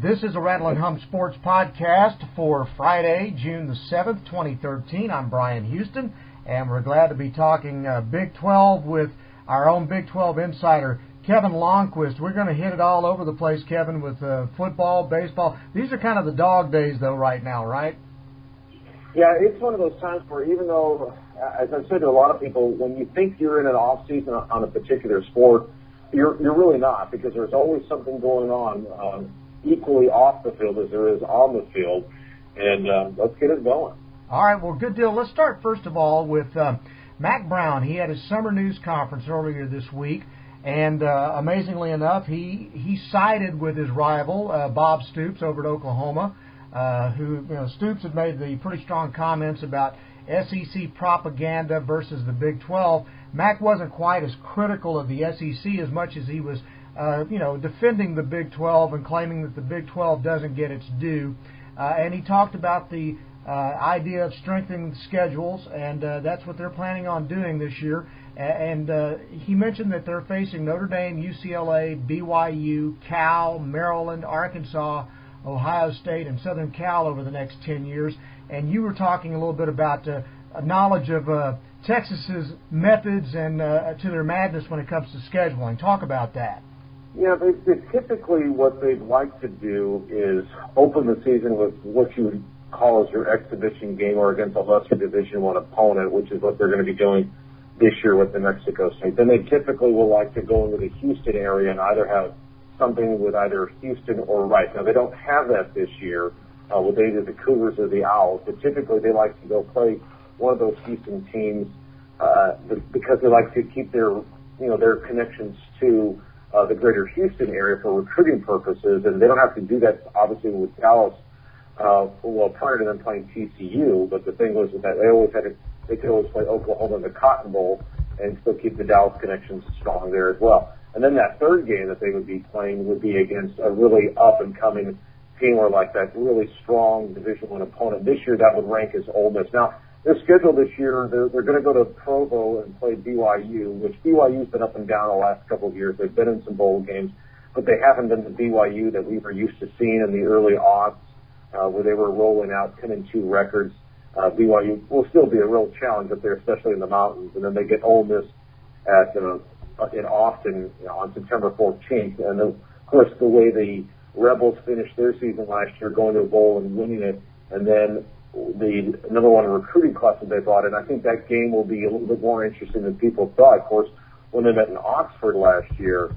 This is a Rattle and Hum Sports podcast for Friday, June the 7th, 2013. I'm Bryan Houston, and we're glad to be talking Big 12 with our own Big 12 insider, Kevin Lonnquist. We're going to hit it all over the place, Kevin, with football, baseball. These are kind of the dog days, though, right now, right? Yeah, it's one of those times where even though, as I've said to a lot of people, when you think you're in an off-season on a particular sport, you're really not, because there's always something going on equally off the field as there is on the field. And let's get it going. All right, well, good deal. Let's start, first of all, with Mack Brown. He had his summer news conference earlier this week, and amazingly enough, he sided with his rival, Bob Stoops, over at Oklahoma, who, Stoops had made the pretty strong comments about SEC propaganda versus the Big 12. Mack wasn't quite as critical of the SEC as much as he was, defending the Big 12 and claiming that the Big 12 doesn't get its due. And he talked about the idea of strengthening the schedules, and that's what they're planning on doing this year. And he mentioned that they're facing Notre Dame, UCLA, BYU, Cal, Maryland, Arkansas, Ohio State, and Southern Cal over the next 10 years. And you were talking a little bit about knowledge of Texas's methods and to their madness when it comes to scheduling. Talk about that. Yeah, they typically what they'd like to do is open the season with what you would call as your exhibition game or against a lesser Division I opponent, which is what they're going to be doing this year with New Mexico State. Then they typically will like to go into the Houston area and either have something with either Houston or Rice. Now, they don't have that this year with either the Cougars or the Owls, but typically they like to go play one of those Houston teams because they like to keep their connections to the greater Houston area for recruiting purposes, and they don't have to do that, obviously, with Dallas, prior to them playing TCU, but the thing was that they could always play Oklahoma in the Cotton Bowl and still keep the Dallas connections strong there as well. And then that third game that they would be playing would be against a really up-and-coming team or like that really strong Division I opponent. This year, that would rank as Ole Miss. Now, their schedule this year, they're going to go to Provo and play BYU, which BYU's been up and down the last couple of years. They've been in some bowl games, but they haven't been the BYU that we were used to seeing in the early aughts, where they were rolling out 10-2 records. BYU will still be a real challenge up there, especially in the mountains. And then they get Ole Miss in Austin on September 14th. And of course, the way the Rebels finished their season last year, going to a bowl and winning it, and then the number one recruiting class that they brought in, I think that game will be a little bit more interesting than people thought. Of course, when they met in Oxford last year,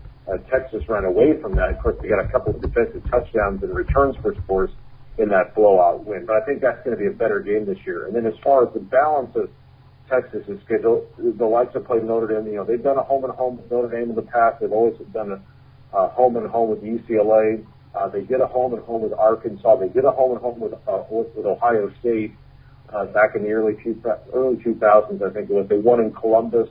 Texas ran away from that. Of course, they got a couple of defensive touchdowns and returns for scores in that blowout win. But I think that's going to be a better game this year. And then as far as the balance of Texas' schedule, the likes of play Notre Dame, they've done a home-and-home with Notre Dame in the past. They've always done a home-and-home with UCLA. They did a home-and-home with Arkansas. They did a home-and-home with Ohio State back in the early 2000s, I think it was. They won in Columbus,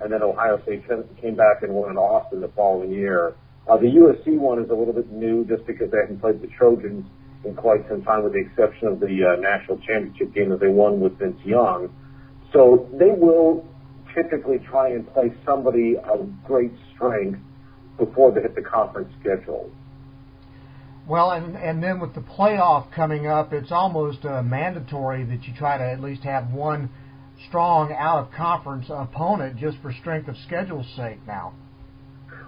and then Ohio State came back and won in Austin the following year. The USC one is a little bit new just because they haven't played the Trojans in quite some time, with the exception of the national championship game that they won with Vince Young. So they will typically try and play somebody of great strength before they hit the conference schedule. Well, and then with the playoff coming up, it's almost mandatory that you try to at least have one strong out-of-conference opponent just for strength of schedule's sake now.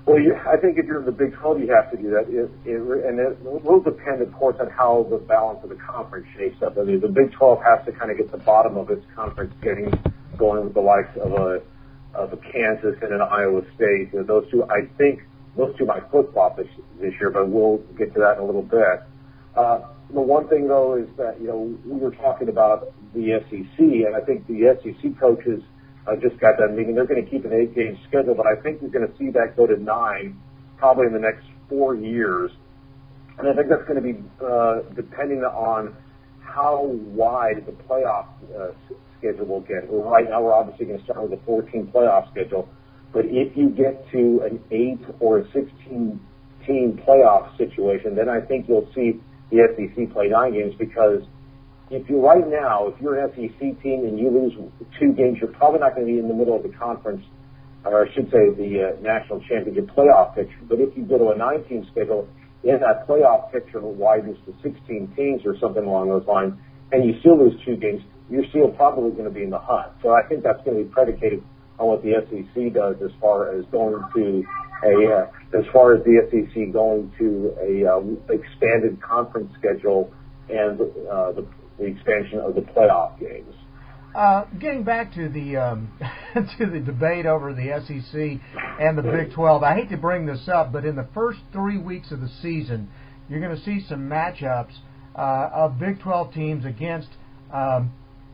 Well, I think if you're in the Big 12, you have to do that. And it will depend, of course, on how the balance of the conference shapes up. I mean, the Big 12 has to kind of get the bottom of its conference getting going with the likes of a Kansas and an Iowa State. Those two might flip-flop this year, but we'll get to that in a little bit. The one thing, though, is that, we were talking about the SEC, and I think the SEC coaches just got done meeting. They're going to keep an 8-game schedule, but I think you're going to see that go to 9 probably in the next 4 years. And I think that's going to be depending on how wide the playoff schedule will get. Well, right now, we're obviously going to start with a 14 playoff schedule. But if you get to an 8 or a 16-team playoff situation, then I think you'll see the SEC play 9 games, because if you're an SEC team and you lose 2 games, you're probably not going to be in the middle of the conference, or I should say the national championship playoff picture. But if you go to a 9-team schedule, in that playoff picture widens to 16 teams or something along those lines, and you still lose 2 games, you're still probably going to be in the hunt. So I think that's going to be predicated on what the SEC does as far as the SEC going to a expanded conference schedule and the expansion of the playoff games. Getting back to the to the debate over the SEC and the Big 12, I hate to bring this up, but in the first 3 weeks of the season, you're going to see some matchups of Big 12 teams against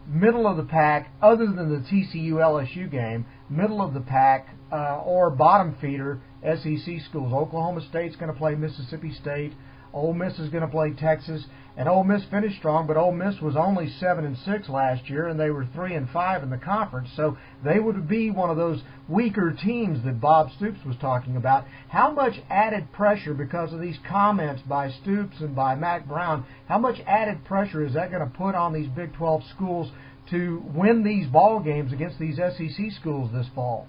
middle of the pack, other than the TCU LSU game, middle of the pack or bottom feeder SEC schools. Oklahoma State's going to play Mississippi State. Ole Miss is going to play Texas, and Ole Miss finished strong, but Ole Miss was only 7-6 last year, and they were 3-5 in the conference. So they would be one of those weaker teams that Bob Stoops was talking about. How much added pressure, because of these comments by Stoops and by Mack Brown, how much added pressure is that going to put on these Big 12 schools to win these ball games against these SEC schools this fall?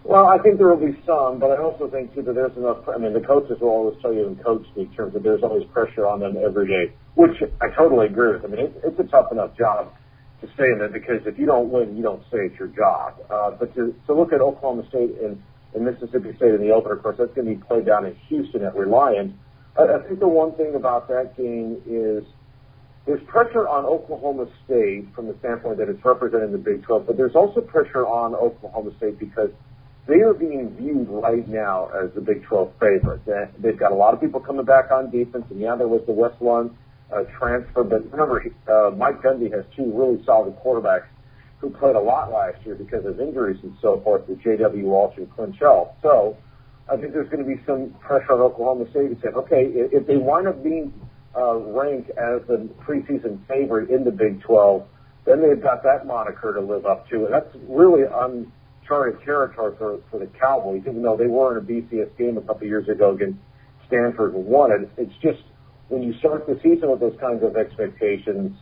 Well, I think there will be some, but I also think, too, that there's enough. I mean, the coaches will always tell you in coach speak terms that there's always pressure on them every day, which I totally agree with. I mean, it's a tough enough job to stay in it, because if you don't win, you don't stay at your job. But to look at Oklahoma State and Mississippi State in the opener, of course, that's going to be played down in Houston at Reliant. I think the one thing about that game is there's pressure on Oklahoma State from the standpoint that it's representing the Big 12, but there's also pressure on Oklahoma State because they are being viewed right now as the Big 12 favorite. They've got a lot of people coming back on defense, and there was the West Lund transfer, but remember, Mike Gundy has 2 really solid quarterbacks who played a lot last year because of injuries and so forth, with J.W. Walsh and Clint Shell. So I think there's going to be some pressure on Oklahoma State to say, okay, if they wind up being ranked as the preseason favorite in the Big 12, then they've got that moniker to live up to, and that's really uncharted territory for the Cowboys, even though they were in a BCS game a couple years ago against Stanford and won it. It's just when you start the season with those kinds of expectations,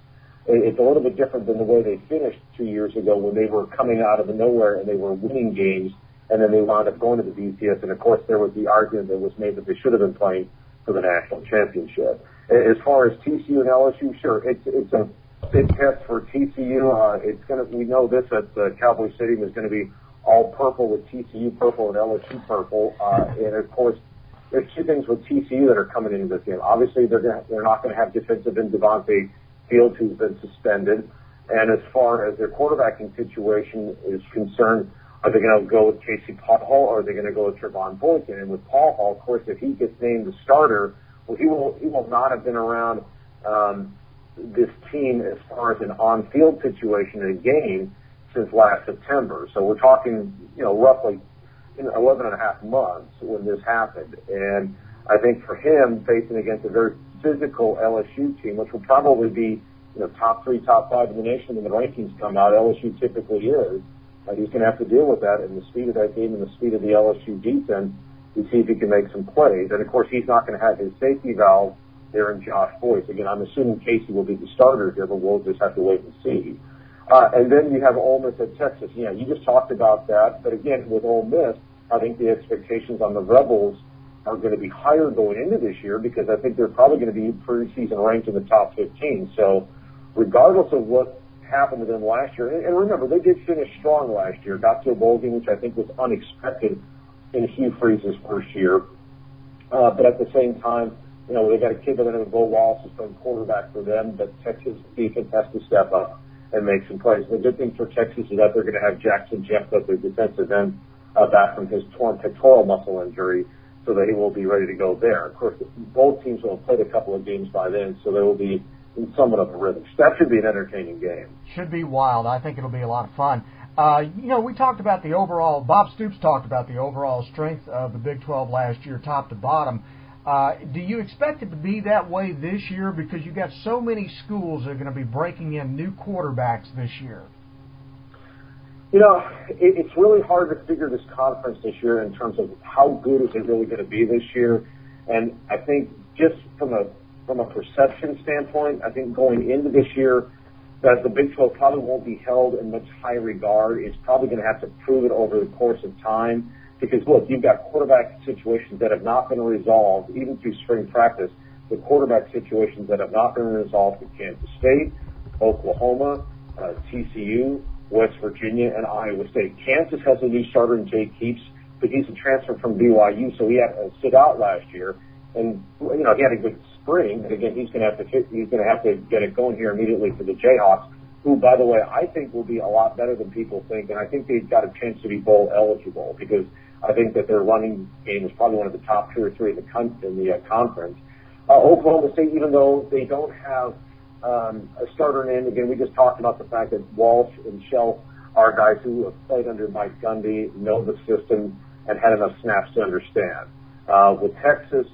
it's a little bit different than the way they finished 2 years ago when they were coming out of nowhere and they were winning games, and then they wound up going to the BCS. And, of course, there was the argument that was made that they should have been playing for the national championship. As far as TCU and LSU, sure, it's a big test for TCU. We know this at the Cowboy Stadium is going to be all purple with TCU purple and LSU purple. And, of course, there's 2 things with TCU that are coming into this game. Obviously, they're not going to have defensive end Devontae Fields, who's been suspended. And as far as their quarterbacking situation is concerned, are they going to go with Casey Paul or are they going to go with Trevon Boykin? And with Paul Hall, of course, if he gets named the starter, well, he will not have been around this team as far as an on-field situation in a game since last September. So we're talking, roughly 11 and a half months when this happened. And I think for him, facing against a very physical LSU team, which will probably be, top 3, top 5 in the nation when the rankings come out, LSU typically is, he's going to have to deal with that and the speed of that game and the speed of the LSU defense to see if he can make some plays. And, of course, he's not going to have his safety valve there in Josh Boyce. Again, I'm assuming Casey will be the starter here, but we'll just have to wait and see. And then you have Ole Miss at Texas. You just talked about that. But, again, with Ole Miss, I think the expectations on the Rebels are going to be higher going into this year because I think they're probably going to be preseason ranked in the top 15. So regardless of what happened to them last year, and remember, they did finish strong last year, got to a bowl game, which I think was unexpected in Hugh Freeze's first year. But at the same time, they got a kid by the name of Bo Wallace who's playing quarterback for them, but Texas defense has to step up and make some plays. The good thing for Texas is that they're going to have Jackson Jeffcoat, their defensive end, back from his torn pectoral muscle injury, so that he will be ready to go there. Of course, both teams will have played a couple of games by then, so they will be in somewhat of a rhythm. That should be an entertaining game. Should be wild. I think it'll be a lot of fun. We talked about the overall, Bob Stoops talked about the overall strength of the Big 12 last year, top to bottom. Do you expect it to be that way this year? Because you've got so many schools that are going to be breaking in new quarterbacks this year. It's really hard to figure this conference this year in terms of how good is it really going to be this year. And I think just from a perception standpoint, I think going into this year that the Big 12 probably won't be held in much high regard. It's probably going to have to prove it over the course of time Because, look, you've got quarterback situations that have not been resolved, even through spring practice, the quarterback situations that have not been resolved at Kansas State, Oklahoma, TCU, West Virginia, and Iowa State. Kansas has a new starter in Jake Heaps, but he's a transfer from BYU, so he had to sit out last year. And, he had a good spring. And, again, he's going to have to get it going here immediately for the Jayhawks, who, by the way, I think will be a lot better than people think. And I think they've got a chance to be bowl eligible because I think that their running game is probably one of the top 2 or 3 in the conference. Oklahoma State, even though they don't have a starter name, again, we just talked about the fact that Walsh and Shelf are guys who have played under Mike Gundy, know the system, and had enough snaps to understand. With Texas,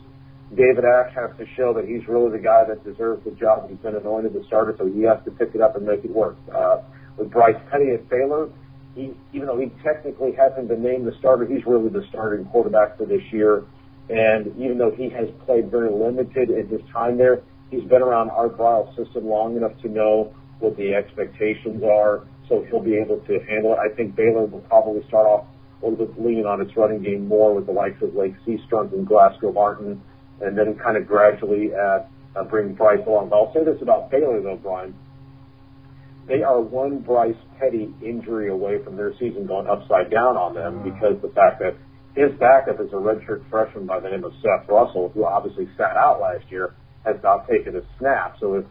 David Ash has to show that he's really the guy that deserves the job. He's been anointed the starter, so he has to pick it up and make it work. With Bryce Petty at Baylor, even though he technically hasn't been named the starter, he's really the starting quarterback for this year. And even though he has played very limited in his time there, he's been around Art Briles' system long enough to know what the expectations are, so he'll be able to handle it. I think Baylor will probably start off a little bit leaning on its running game more with the likes of Lake Seastrunk and Glasgow Martin, and then kind of gradually bring Bryce along. But I'll say this about Baylor, though, Bryan. They are one Bryce Petty injury away from their season going upside down on them because the fact that his backup is a redshirt freshman by the name of Seth Russell, who obviously sat out last year, has not taken a snap. So if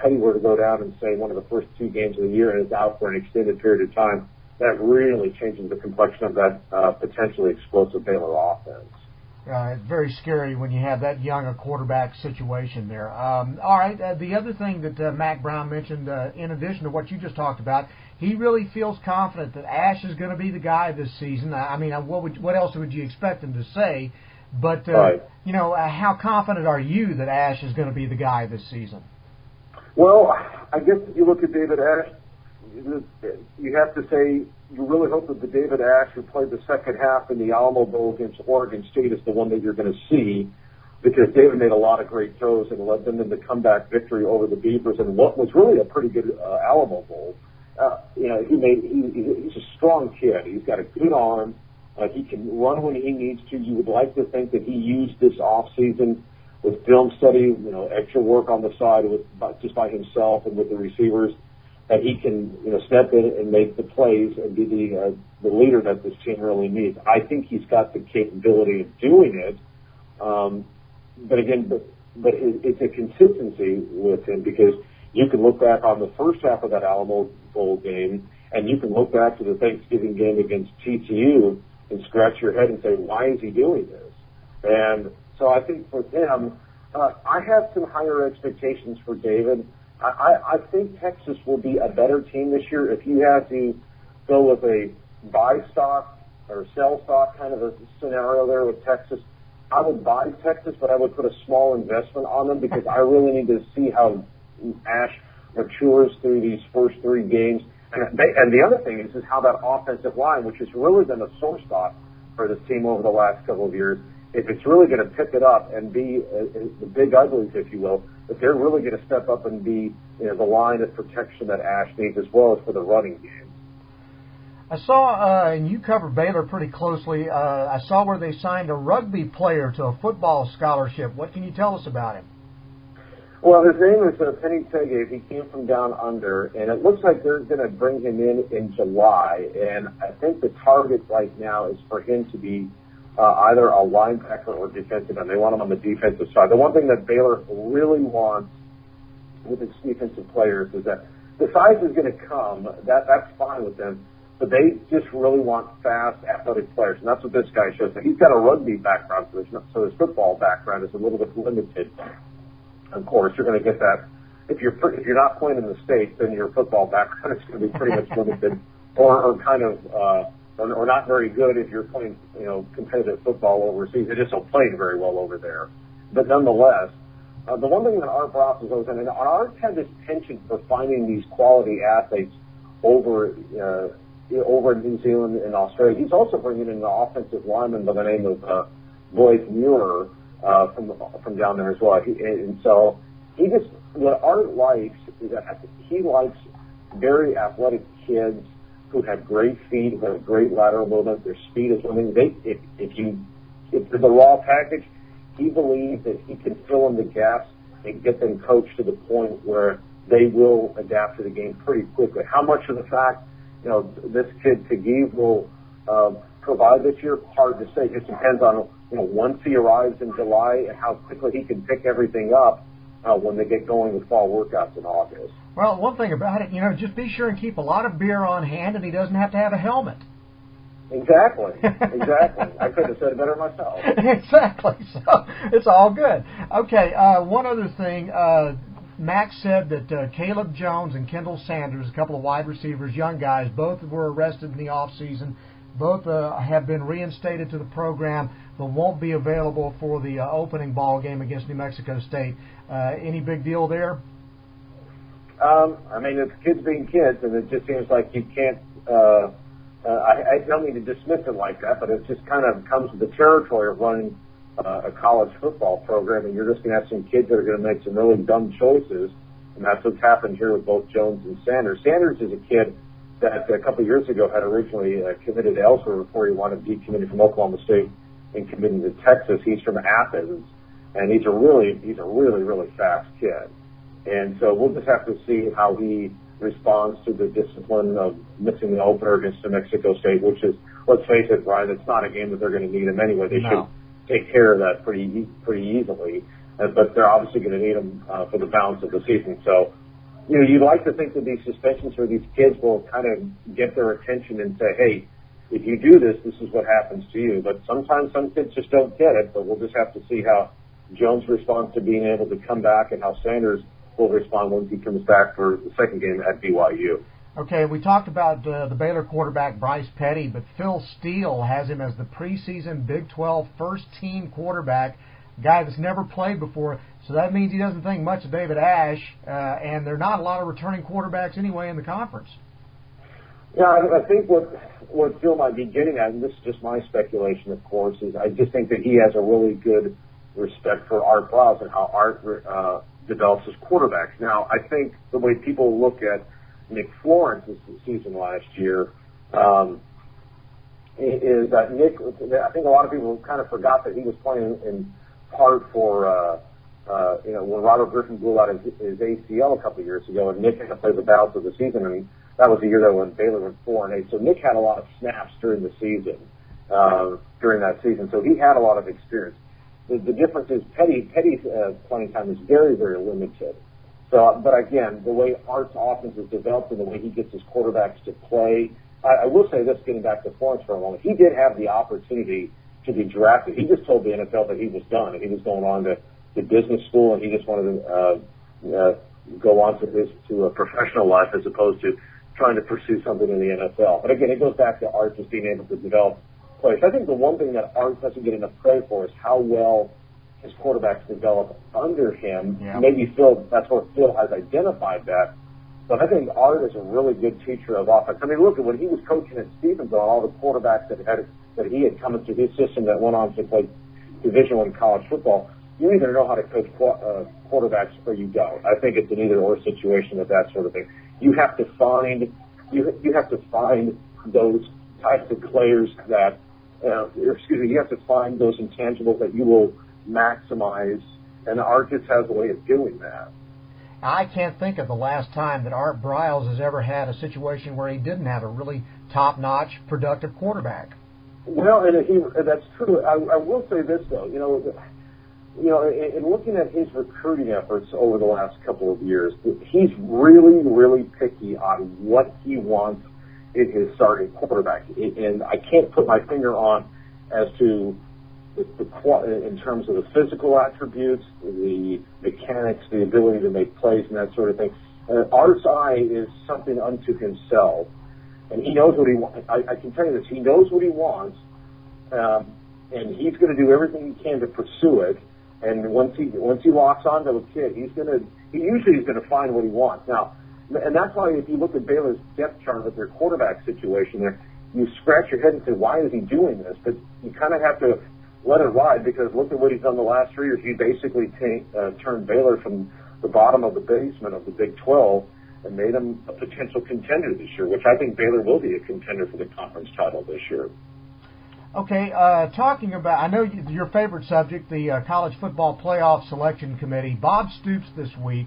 Petty were to go down and say one of the first 2 games of the year and is out for an extended period of time, that really changes the complexion of that potentially explosive Baylor offense. It's very scary when you have that young a quarterback situation there. All right, the other thing that Mack Brown mentioned, in addition to what you just talked about, he really feels confident that Ash is going to be the guy this season. I mean, what else would you expect him to say? But, right. How confident are you that Ash is going to be the guy this season? Well, I guess if you look at David Ash, you have to say you really hope that the David Ash who played the second half in the Alamo Bowl against Oregon State is the one that you're going to see, because David made a lot of great throws and led them in the comeback victory over the Beavers and what was really a pretty good Alamo Bowl. He's a strong kid. He's got a good arm. He can run when he needs to. You would like to think that he used this off season with film study, extra work on the side just by himself and with the receivers, that he can, step in and make the plays and be the leader that this team really needs. I think he's got the capability of doing it. But it's a consistency with him, because you can look back on the first half of that Alamo Bowl game, and you can look back to the Thanksgiving game against TCU and scratch your head and say, why is he doing this? And so I think for him, I have some higher expectations for David. I think Texas will be a better team this year. If you had to go with a buy stock or sell stock kind of a scenario there with Texas, I would buy Texas, but I would put a small investment on them, because I really need to see how Ash matures through these first 3 games. And the other thing is how that offensive line, which has really been a sore spot for this team over the last couple of years, if it's really going to pick it up and be the big uglies, if you will, if they're really going to step up and be the line of protection that Ash needs, as well as for the running game. I saw, and you covered Baylor pretty closely, I saw where they signed a rugby player to a football scholarship. What can you tell us about him? Well, his name is Penny Tegev. He came from down under, and it looks like they're going to bring him in July. And I think the target right now is for him to be either a linebacker or defensive end. They want him on the defensive side. The one thing that Baylor really wants with its defensive players is that the size is going to come. That's fine with them. But they just really want fast, athletic players, and that's what this guy shows. Now, he's got a rugby background, so his football background is a little bit limited. Of course, you're going to get that. If you're not playing in the States, then your football background is going to be pretty much limited, or not very good if you're playing, competitive football overseas. They just don't play very well over there. But nonetheless, the one thing that Art Briles is always, and Art had this penchant for finding these quality athletes over in New Zealand and Australia. He's also bringing in an offensive lineman by the name of Boyd Muir from down there as well. And so what Art likes is that he likes very athletic kids who have great feet, who have great lateral movement. Their speed is something. If they're the raw package, he believes that he can fill in the gaps and get them coached to the point where they will adapt to the game pretty quickly. How much of the fact, this kid Taguieff will provide this year, hard to say. It just depends on, once he arrives in July and how quickly he can pick everything up when they get going with fall workouts in August. Well, one thing about it, just be sure and keep a lot of beer on hand, and he doesn't have to have a helmet. Exactly. I couldn't have said it better myself. Exactly. So it's all good. Okay, one other thing. Mack said that Caleb Jones and Kendall Sanders, a couple of wide receivers, young guys, both were arrested in the offseason. Both have been reinstated to the program, but won't be available for the opening ball game against New Mexico State. Any big deal there? It's kids being kids, and it just seems like you can't. I don't mean to dismiss it like that, but it just kind of comes with the territory of running a college football program, and you're just going to have some kids that are going to make some really dumb choices, and that's what's happened here with both Jones and Sanders. Sanders is a kid that a couple of years ago had originally committed elsewhere before he wanted to decommitted from Oklahoma State and committed to Texas. He's from Athens, and he's a really fast kid. And so we'll just have to see how he responds to the discipline of missing the opener against New Mexico State, which is, let's face it, Bryan, it's not a game that they're going to need him anyway. They should take care of that pretty easily. But they're obviously going to need him for the balance of the season. So, you'd like to think that these suspensions for these kids will kind of get their attention and say, hey, if you do this, this is what happens to you. But sometimes some kids just don't get it, but we'll just have to see how Jones responds to being able to come back and how Sanders will respond once he comes back for the second game at BYU. Okay, we talked about the Baylor quarterback Bryce Petty, but Phil Steele has him as the preseason Big 12 first-team quarterback, guy that's never played before. So that means he doesn't think much of David Ash, and there are not a lot of returning quarterbacks anyway in the conference. Yeah, I think what Phil might be getting at, and this is just my speculation, of course, is I just think that he has a really good respect for Art Briles and how Art develops his quarterbacks. Now, I think the way people look at Nick Florence's season last year is that Nick, I think a lot of people kind of forgot that he was playing in part for, when Robert Griffin blew out his ACL a couple of years ago, and Nick had to play the balance of the season, and that was the year that when Baylor went 4-8. So Nick had a lot of snaps during the season, during that season. So he had a lot of experience. The difference is Petty's playing time is very, very limited. So, but again, the way Art's offense is developed and the way he gets his quarterbacks to play, I will say this, getting back to Florence for a moment, he did have the opportunity to be drafted. He just told the NFL that he was done and he was going on to business school and he just wanted to go on to a professional life as opposed to trying to pursue something in the NFL. But again, it goes back to Art just being able to develop players. I think the one thing that Art doesn't get enough credit for is how well his quarterbacks develop under him. Yeah. Maybe that's where Phil has identified that. But I think Art is a really good teacher of offense. I mean, look at when he was coaching at Stevensville, all the quarterbacks that he had come into his system that went on to play Division I college football. You either know how to coach quarterbacks or you don't. I think it's an either-or situation with that sort of thing. You have to find those types of players that, you have to find those intangibles that you will maximize, and Art just has a way of doing that. I can't think of the last time that Art Briles has ever had a situation where he didn't have a really top-notch, productive quarterback. Well, and that's true. I will say this, though. In looking at his recruiting efforts over the last couple of years, he's really, really picky on what he wants in his starting quarterback. And I can't put my finger on as to in terms of the physical attributes, the mechanics, the ability to make plays and that sort of thing. Art's eye is something unto himself, and he knows what he wants. I can tell you this: he knows what he wants, and he's going to do everything he can to pursue it. And once he locks onto a kid, he usually is going to find what he wants. Now, and that's why if you look at Baylor's depth chart with their quarterback situation there, you scratch your head and say, why is he doing this? But you kind of have to let it ride, because look at what he's done the last 3 years. He basically turned Baylor from the bottom of the basement of the Big 12 and made them a potential contender this year, which I think Baylor will be a contender for the conference title this year. Okay, talking about, I know your favorite subject, the College Football Playoff Selection Committee. Bob Stoops this week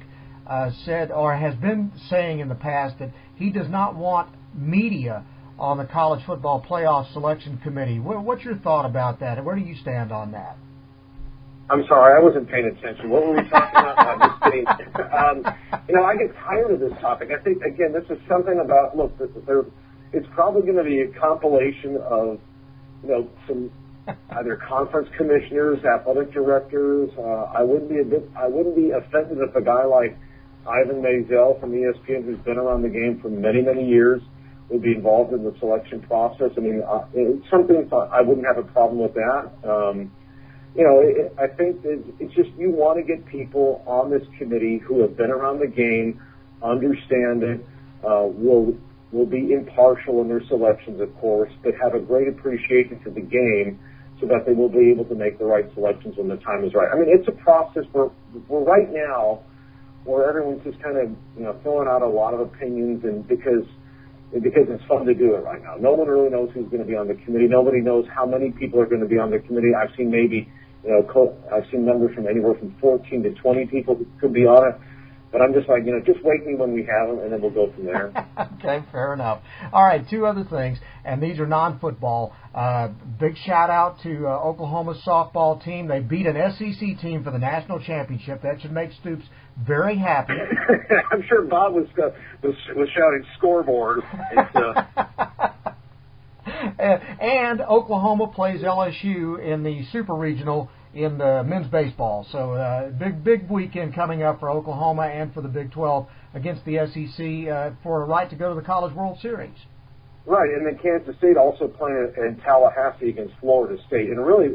said, or has been saying in the past, that he does not want media on the College Football Playoff Selection Committee. What's your thought about that? Where do you stand on that? I'm sorry, I wasn't paying attention. What were we talking about? I'm just kidding. I get tired of this topic. I think, again, this is something about, look, it's probably going to be a compilation of, some either conference commissioners, athletic directors. I wouldn't be offended if a guy like Ivan Maisel from ESPN, who's been around the game for many, many years, would be involved in the selection process. I mean, it's something I wouldn't have a problem with that. I think it's just you want to get people on this committee who have been around the game, understand it, will be impartial in their selections, of course, but have a great appreciation for the game so that they will be able to make the right selections when the time is right. I mean, it's a process where right now where everyone's just kind of, throwing out a lot of opinions, and because it's fun to do it right now. No one really knows who's going to be on the committee. Nobody knows how many people are going to be on the committee. I've seen I've seen numbers from anywhere from 14 to 20 people who could be on it. But I'm just like, just wake me when we have them, and then we'll go from there. Okay, fair enough. All right, two other things, and these are non-football. Big shout-out to Oklahoma's softball team. They beat an SEC team for the national championship. That should make Stoops very happy. I'm sure Bob was shouting scoreboard. And Oklahoma plays LSU in the Super Regional in the men's baseball. So big weekend coming up for Oklahoma and for the Big 12 against the SEC for a right to go to the College World Series. Right, and then Kansas State also playing in Tallahassee against Florida State. And really,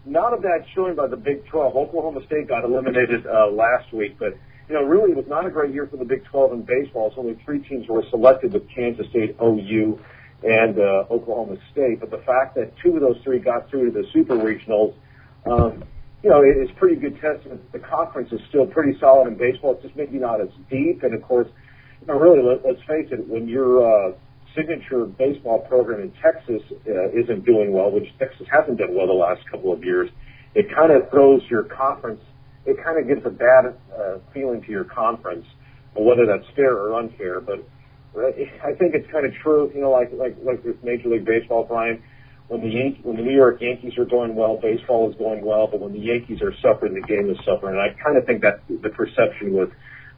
not of that showing by the Big 12. Oklahoma State got eliminated last week, but really it was not a great year for the Big 12 in baseball. So only 3 teams were selected, with Kansas State, OU, and Oklahoma State. But the fact that 2 of those 3 got through to the Super Regionals, it's pretty good testament. The conference is still pretty solid in baseball. It's just maybe not as deep. And, of course, really, let's face it, when your signature baseball program in Texas isn't doing well, which Texas hasn't done well the last couple of years, it kind of throws your conference, it kind of gives a bad feeling to your conference, whether that's fair or unfair. But I think it's kind of true, like with Major League Baseball, Bryan. When the New York Yankees are going well, baseball is going well, but when the Yankees are suffering, the game is suffering. And I kind of think that's the perception with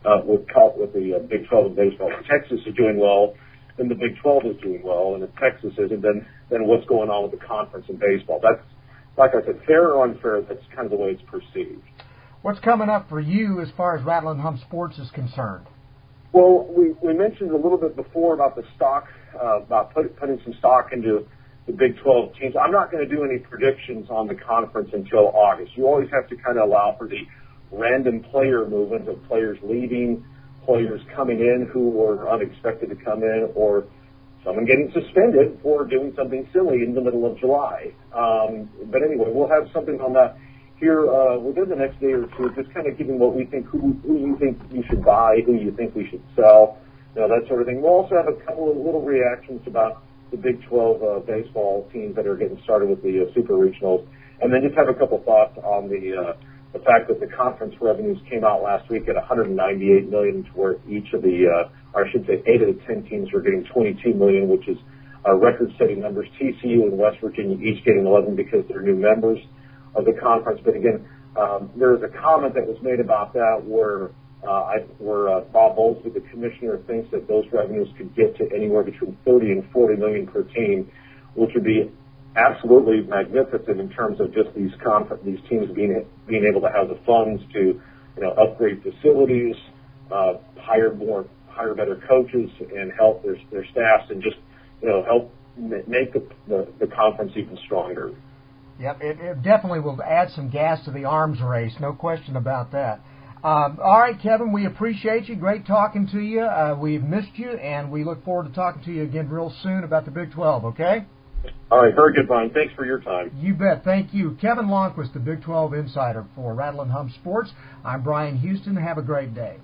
the Big 12 in baseball. If Texas is doing well, then the Big 12 is doing well, and if Texas isn't, then what's going on with the conference in baseball? That's, like I said, fair or unfair, that's kind of the way it's perceived. What's coming up for you as far as Rattle and Hum Sports is concerned? Well, we mentioned a little bit before about the stock, about putting some stock into the Big 12 teams. I'm not going to do any predictions on the conference until August. You always have to kind of allow for the random player movement of players leaving, players coming in who were unexpected to come in, or someone getting suspended for doing something silly in the middle of July. But anyway, we'll have something on that here within the next day or two, just kind of giving what we think, who you think you should buy, who you think we should sell, that sort of thing. We'll also have a couple of little reactions about the Big 12 baseball teams that are getting started with the Super Regionals, and then just have a couple thoughts on the fact that the conference revenues came out last week at $198 million, to where each of the, or I should say 8 of the 10 teams are getting $22 million, which is record-setting numbers. TCU and West Virginia each getting 11 because they're new members of the conference. But again, there was a comment that was made about that where Bob Bowlesby, the commissioner, thinks that those revenues could get to anywhere between $30 and $40 million per team, which would be absolutely magnificent in terms of just these teams being able to have the funds to, upgrade facilities, hire better coaches, and help their staffs, and just, help make the conference even stronger. Yep, it definitely will add some gas to the arms race, no question about that. All right, Kevin, we appreciate you. Great talking to you. We've missed you, and we look forward to talking to you again real soon about the Big 12, okay? All right, very good, Bryan. Thanks for your time. You bet. Thank you. Kevin Lonnquist, the Big 12 Insider for Rattle and Hum Sports. I'm Bryan Houston. Have a great day.